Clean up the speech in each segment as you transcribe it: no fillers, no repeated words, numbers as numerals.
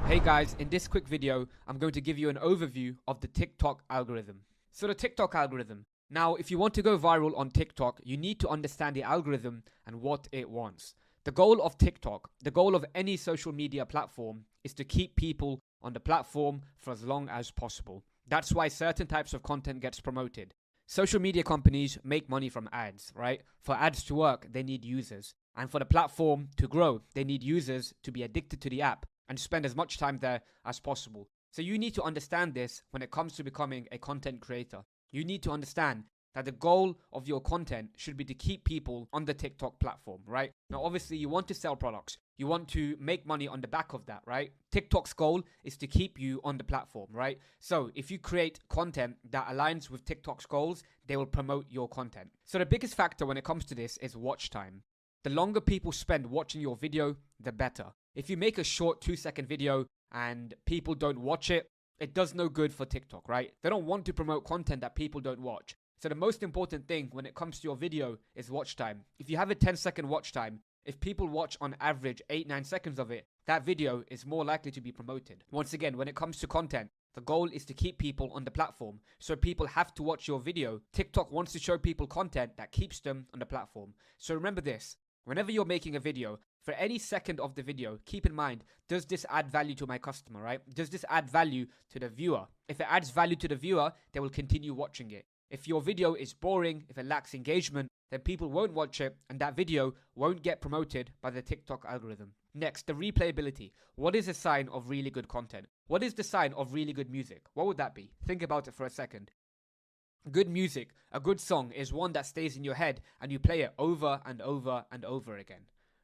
Hey guys, in this quick video, I'm going to give you an overview of the TikTok algorithm. So the TikTok algorithm. Now, if you want to go viral on TikTok, you need to understand the algorithm and what it wants. The goal of TikTok, the goal of any social media platform, is to keep people on the platform for as long as possible. That's why certain types of content gets promoted. Social media companies make money from ads, right? For ads to work, they need users. And for the platform to grow, they need users to be addicted to the app and spend as much time there as possible. So you need to understand this when it comes to becoming a content creator. You need to understand that the goal of your content should be to keep people on the TikTok platform, right? Now, obviously, you want to sell products. You want to make money on the back of that, right? TikTok's goal is to keep you on the platform, right? So if you create content that aligns with TikTok's goals, they will promote your content. So the biggest factor when it comes to this is watch time. The longer people spend watching your video, the better. If you make a short 2-second video and people don't watch it, it does no good for TikTok, right? They don't want to promote content that people don't watch. So the most important thing when it comes to your video is watch time. If you have a 10-second watch time, if people watch on average 8-9 seconds of it, that video is more likely to be promoted. Once again, when it comes to content, the goal is to keep people on the platform. So people have to watch your video. TikTok wants to show people content that keeps them on the platform. So remember this. Whenever you're making a video, for any second of the video, keep in mind, does this add value to my customer, right? Does this add value to the viewer? If it adds value to the viewer, they will continue watching it. If your video is boring, if it lacks engagement, then people won't watch it and that video won't get promoted by the TikTok algorithm. Next, the replayability. What is a sign of really good content? What is the sign of really good music? What would that be? Think about it for a second. Good music, a good song, is one that stays in your head and you play it over and over and over again,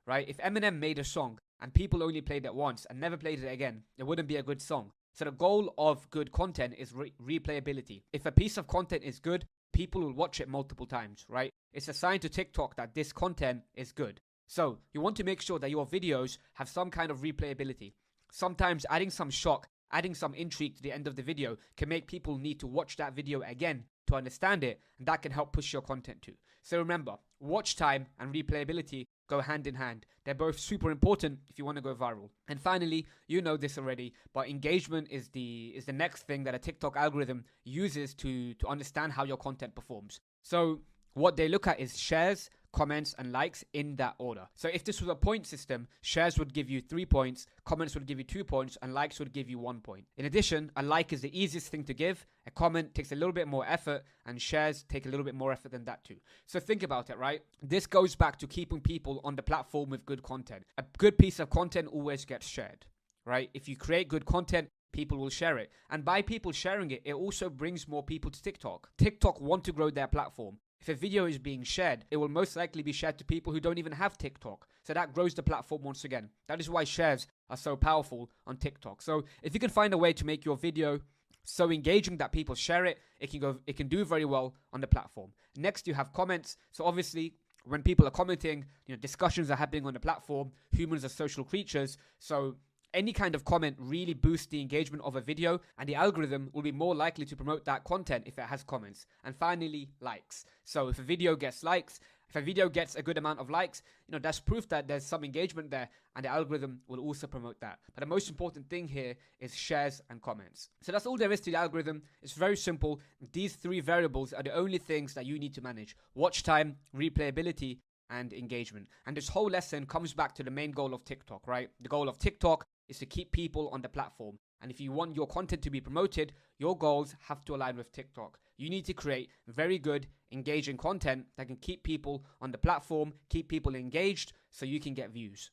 right? If Eminem made a song and people only played it once and never played it again, it wouldn't be a good song. So the goal of good content is replayability. If a piece of content is good, people will watch it multiple times, right? It's a sign to TikTok that this content is good. So you want to make sure that your videos have some kind of replayability. Sometimes adding some shock, adding some intrigue to the end of the video can make people need to watch that video again to understand it, and that can help push your content too. So remember, watch time and replayability go hand in hand. They're both super important if you want to go viral. And finally, you know this already, but engagement is the next thing that a TikTok algorithm uses to understand how your content performs. So what they look at is shares, comments, and likes in that order. So if this was a point system, shares would give you 3 points, comments would give you 2 points, and likes would give you 1 point. In addition, a like is the easiest thing to give, a comment takes a little bit more effort, and shares take a little bit more effort than that too. So think about it, right? This goes back to keeping people on the platform with good content. A good piece of content always gets shared, right? If you create good content, people will share it. And by people sharing it, it also brings more people to TikTok. TikTok want to grow their platform. If a video is being shared, it will most likely be shared to people who don't even have TikTok. So that grows the platform once again. That is why shares are so powerful on TikTok. So if you can find a way to make your video so engaging that people share it, it can do very well on the platform. Next, you have comments. So obviously, when people are commenting, discussions are happening on the platform. Humans are social creatures. So any kind of comment really boosts the engagement of a video, and the algorithm will be more likely to promote that content if it has comments. And finally, likes. So if a video gets likes, if a video gets a good amount of likes, that's proof that there's some engagement there, and the algorithm will also promote that. But the most important thing here is shares and comments. So that's all there is to the algorithm. It's very simple. These 3 variables are the only things that you need to manage: watch time, replayability, and engagement. And this whole lesson comes back to the main goal of TikTok, right? The goal of TikTok is to keep people on the platform. And if you want your content to be promoted, your goals have to align with TikTok. You need to create very good, engaging content that can keep people on the platform, keep people engaged, so you can get views.